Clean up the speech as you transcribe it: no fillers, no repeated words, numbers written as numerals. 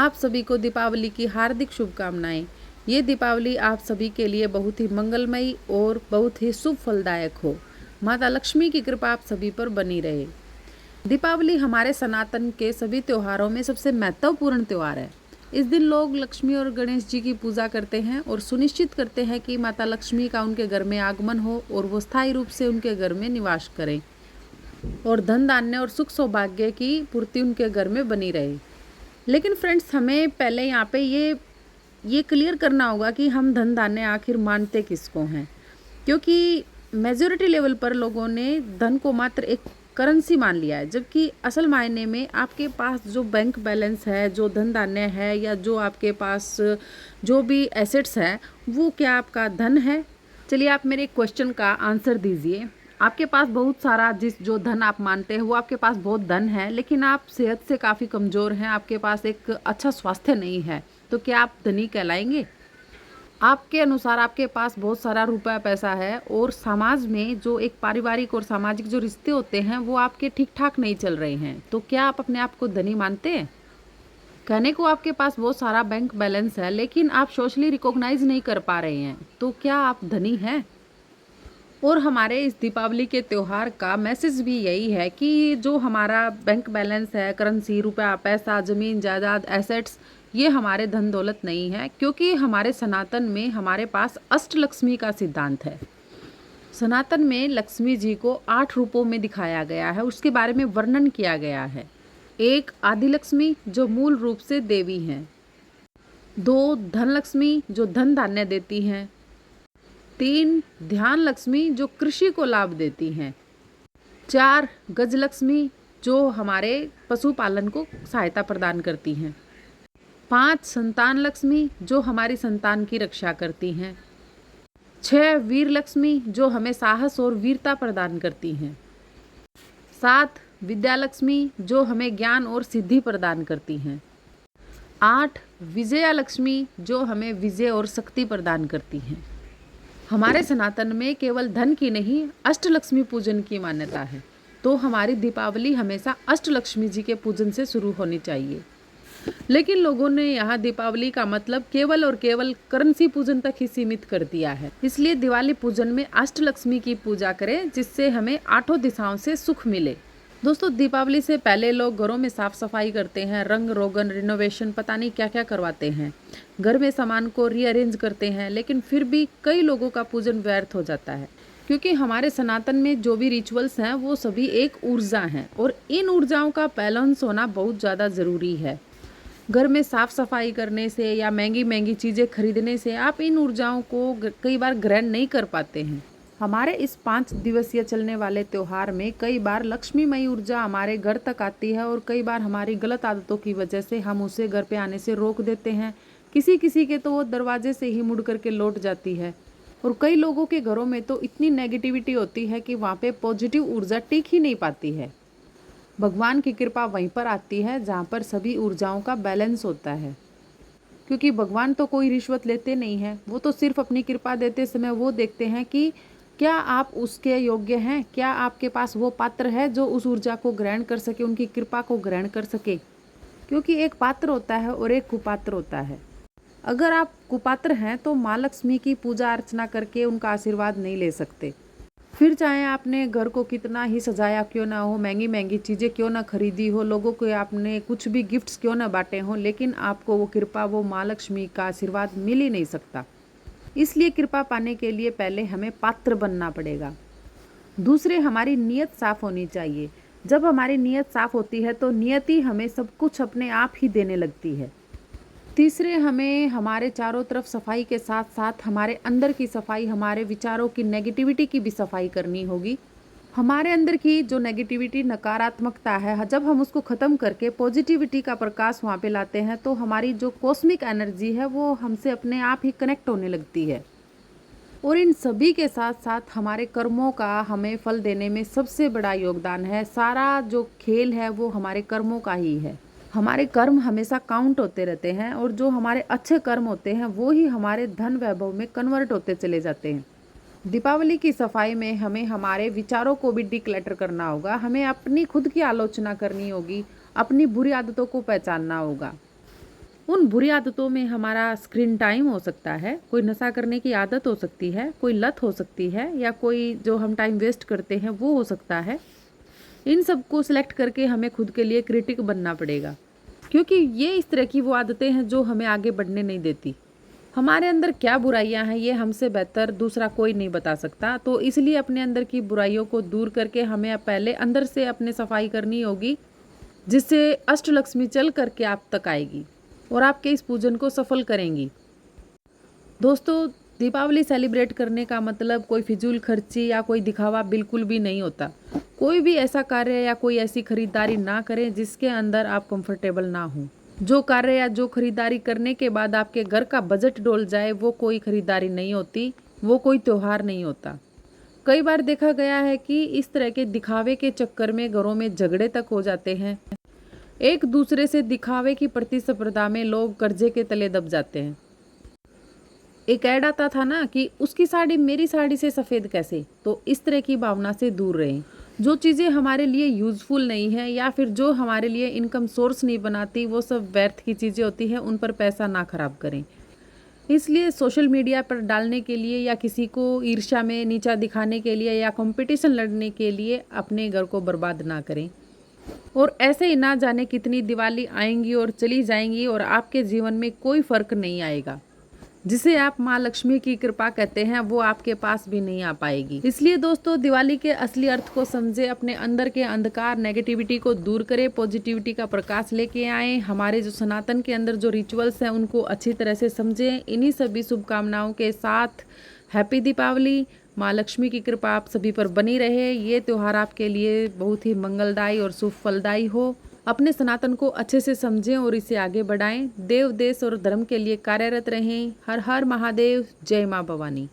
आप सभी को दीपावली की हार्दिक शुभकामनाएं। ये दीपावली आप सभी के लिए बहुत ही मंगलमयी और बहुत ही शुभ फलदायक हो। माता लक्ष्मी की कृपा आप सभी पर बनी रहे। दीपावली हमारे सनातन के सभी त्योहारों में सबसे महत्वपूर्ण त्यौहार है। इस दिन लोग लक्ष्मी और गणेश जी की पूजा करते हैं और सुनिश्चित करते हैं कि माता लक्ष्मी का उनके घर में आगमन हो और वो स्थायी रूप से उनके घर में निवास करें और धन धान्य और सुख सौभाग्य की पूर्ति उनके घर में बनी रहे। लेकिन फ्रेंड्स, हमें पहले यहाँ पे ये क्लियर करना होगा कि हम धन धान्य आखिर मानते किसको हैं, क्योंकि मेजॉरिटी लेवल पर लोगों ने धन को मात्र एक करेंसी मान लिया है, जबकि असल मायने में आपके पास जो बैंक बैलेंस है, जो धन धान्य है, या जो आपके पास जो भी एसेट्स है, वो क्या आपका धन है? चलिए आप मेरे क्वेश्चन का आंसर दीजिए। आपके पास बहुत सारा जो धन आप मानते हैं वो आपके पास बहुत धन है, लेकिन आप सेहत से काफ़ी कमज़ोर हैं, आपके पास एक अच्छा स्वास्थ्य नहीं है, तो क्या आप धनी कहलाएंगे? आपके अनुसार आपके पास बहुत सारा रुपया पैसा है और समाज में जो एक पारिवारिक और सामाजिक जो रिश्ते होते हैं वो आपके ठीक ठाक नहीं चल रहे हैं, तो क्या आप अपने आप को धनी मानते हैं? कहने को आपके पास बहुत सारा बैंक बैलेंस है, लेकिन आप सोशली रिकॉग्नाइज नहीं कर पा रहे हैं, तो क्या आप धनी हैं? और हमारे इस दीपावली के त्यौहार का मैसेज भी यही है कि जो हमारा बैंक बैलेंस है, करेंसी, रुपया, पैसा, ज़मीन जायदाद, एसेट्स, ये हमारे धन दौलत नहीं है, क्योंकि हमारे सनातन में हमारे पास अष्टलक्ष्मी का सिद्धांत है। सनातन में लक्ष्मी जी को 8 रूपों में दिखाया गया है, उसके बारे में वर्णन किया गया है। एक आदि लक्ष्मी जो मूल रूप से देवी हैं, 2 धन लक्ष्मी जो धन धान्य देती हैं, 3 ध्यान लक्ष्मी जो कृषि को लाभ देती हैं, 4 गज लक्ष्मी जो हमारे पशुपालन को सहायता प्रदान करती हैं, 5 संतान लक्ष्मी जो हमारी संतान की रक्षा करती हैं, 6 वीर लक्ष्मी जो हमें साहस और वीरता प्रदान करती हैं, 7 विद्या लक्ष्मी जो हमें ज्ञान और सिद्धि प्रदान करती हैं, 8 विजया लक्ष्मी जो हमें विजय और शक्ति प्रदान करती हैं। हमारे सनातन में केवल धन की नहीं, अष्टलक्ष्मी पूजन की मान्यता है, तो हमारी दीपावली हमेशा अष्टलक्ष्मी जी के पूजन से शुरू होनी चाहिए। लेकिन लोगों ने यहाँ दीपावली का मतलब केवल और केवल करेंसी पूजन तक ही सीमित कर दिया है। इसलिए दिवाली पूजन में अष्टलक्ष्मी की पूजा करें, जिससे हमें 8 दिशाओं से सुख मिले। दोस्तों, दीपावली से पहले लोग घरों में साफ सफाई करते हैं, रंग रोगन, रिनोवेशन, पता नहीं क्या क्या करवाते हैं, घर में सामान को रीअरेंज करते हैं, लेकिन फिर भी कई लोगों का पूजन व्यर्थ हो जाता है, क्योंकि हमारे सनातन में जो भी रिचुअल्स हैं वो सभी एक ऊर्जा हैं और इन ऊर्जाओं का बैलेंस होना बहुत ज़्यादा ज़रूरी है। घर में साफ सफाई करने से या महंगी महंगी चीज़ें खरीदने से आप इन ऊर्जाओं को कई बार ग्रहण नहीं कर पाते हैं। हमारे इस 5 दिवसीय चलने वाले त्यौहार में कई बार लक्ष्मीमयी ऊर्जा हमारे घर तक आती है और कई बार हमारी गलत आदतों की वजह से हम उसे घर पे आने से रोक देते हैं। किसी किसी के तो वो दरवाजे से ही मुड़ करके लौट जाती है और कई लोगों के घरों में तो इतनी नेगेटिविटी होती है कि वहाँ पे पॉजिटिव ऊर्जा टिक ही नहीं पाती है। भगवान की कृपा वहीं पर आती है जहाँ पर सभी ऊर्जाओं का बैलेंस होता है, क्योंकि भगवान तो कोई रिश्वत लेते नहीं हैं, वो तो सिर्फ अपनी कृपा देते समय वो देखते हैं कि क्या आप उसके योग्य हैं, क्या आपके पास वो पात्र है जो उस ऊर्जा को ग्रहण कर सके, उनकी कृपा को ग्रहण कर सके। क्योंकि एक पात्र होता है और एक कुपात्र होता है। अगर आप कुपात्र हैं तो माँ लक्ष्मी की पूजा अर्चना करके उनका आशीर्वाद नहीं ले सकते। फिर चाहे आपने घर को कितना ही सजाया क्यों ना हो, महंगी महंगी चीज़ें क्यों ना खरीदी हो, लोगों को आपने कुछ भी गिफ्ट्स क्यों ना बांटे हों, लेकिन आपको वो कृपा, वो माँ लक्ष्मी का आशीर्वाद मिल ही नहीं सकता। इसलिए कृपा पाने के लिए पहले हमें पात्र बनना पड़ेगा। दूसरे, हमारी नीयत साफ होनी चाहिए। जब हमारी नीयत साफ होती है तो नियति हमें सब कुछ अपने आप ही देने लगती है। तीसरे, हमें हमारे चारों तरफ सफाई के साथ साथ हमारे अंदर की सफाई, हमारे विचारों की नेगेटिविटी की भी सफाई करनी होगी। हमारे अंदर की जो नेगेटिविटी, नकारात्मकता है, जब हम उसको ख़त्म करके पॉजिटिविटी का प्रकाश वहाँ पे लाते हैं तो हमारी जो कॉस्मिक एनर्जी है वो हमसे अपने आप ही कनेक्ट होने लगती है। और इन सभी के साथ साथ हमारे कर्मों का हमें फल देने में सबसे बड़ा योगदान है। सारा जो खेल है वो हमारे कर्मों का ही है। हमारे कर्म हमेशा काउंट होते रहते हैं और जो हमारे अच्छे कर्म होते हैं वो ही हमारे धन वैभव में कन्वर्ट होते चले जाते हैं। दीपावली की सफाई में हमें हमारे विचारों को भी डिक्लटर करना होगा। हमें अपनी खुद की आलोचना करनी होगी, अपनी बुरी आदतों को पहचानना होगा। उन बुरी आदतों में हमारा स्क्रीन टाइम हो सकता है, कोई नशा करने की आदत हो सकती है, कोई लत हो सकती है, या कोई जो हम टाइम वेस्ट करते हैं वो हो सकता है। इन सब को सिलेक्ट करके हमें खुद के लिए क्रिटिक बनना पड़ेगा, क्योंकि ये इस तरह की वो आदतें हैं जो हमें आगे बढ़ने नहीं देती। हमारे अंदर क्या बुराइयां हैं ये हमसे बेहतर दूसरा कोई नहीं बता सकता। तो इसलिए अपने अंदर की बुराइयों को दूर करके हमें पहले अंदर से अपने सफाई करनी होगी, जिससे अष्टलक्ष्मी चल करके आप तक आएगी और आपके इस पूजन को सफल करेंगी। दोस्तों, दीपावली सेलिब्रेट करने का मतलब कोई फिजूल खर्ची या कोई दिखावा बिल्कुल भी नहीं होता। कोई भी ऐसा कार्य या कोई ऐसी खरीदारी ना करें जिसके अंदर आप कंफर्टेबल ना हो। जो कार्य या जो खरीदारी करने के बाद आपके घर का बजट डोल जाए वो कोई खरीदारी नहीं होती, वो कोई त्यौहार नहीं होता। कई बार देखा गया है कि इस तरह के दिखावे के चक्कर में घरों में झगड़े तक हो जाते हैं। एक दूसरे से दिखावे की प्रतिस्पर्धा में लोग कर्जे के तले दब जाते हैं। एक ऐड आता था ना कि उसकी साड़ी मेरी साड़ी से सफ़ेद कैसे। तो इस तरह की भावना से दूर रहें। जो चीज़ें हमारे लिए यूज़फुल नहीं है या फिर जो हमारे लिए इनकम सोर्स नहीं बनाती, वो सब व्यर्थ की चीज़ें होती हैं, उन पर पैसा ना खराब करें। इसलिए सोशल मीडिया पर डालने के लिए या किसी को ईर्ष्या में नीचा दिखाने के लिए या कंपटीशन लड़ने के लिए अपने घर को बर्बाद ना करें। और ऐसे ही ना जाने कितनी दिवाली आएंगी और चली जाएंगी और आपके जीवन में कोई फर्क नहीं आएगा। जिसे आप माँ लक्ष्मी की कृपा कहते हैं वो आपके पास भी नहीं आ पाएगी। इसलिए दोस्तों, दिवाली के असली अर्थ को समझे, अपने अंदर के अंधकार नेगेटिविटी को दूर करें, पॉजिटिविटी का प्रकाश लेके आए। हमारे जो सनातन के अंदर जो रिचुअल्स हैं उनको अच्छी तरह से समझें। इन्हीं सभी शुभकामनाओं के साथ हैप्पी दीपावली। माँ लक्ष्मी की कृपा आप सभी पर बनी रहे। ये त्यौहार आपके लिए बहुत ही मंगलदायी और शुभ फलदायी हो। अपने सनातन को अच्छे से समझें और इसे आगे बढ़ाएं। देव, देश और धर्म के लिए कार्यरत रहें। हर हर महादेव। जय माँ भवानी।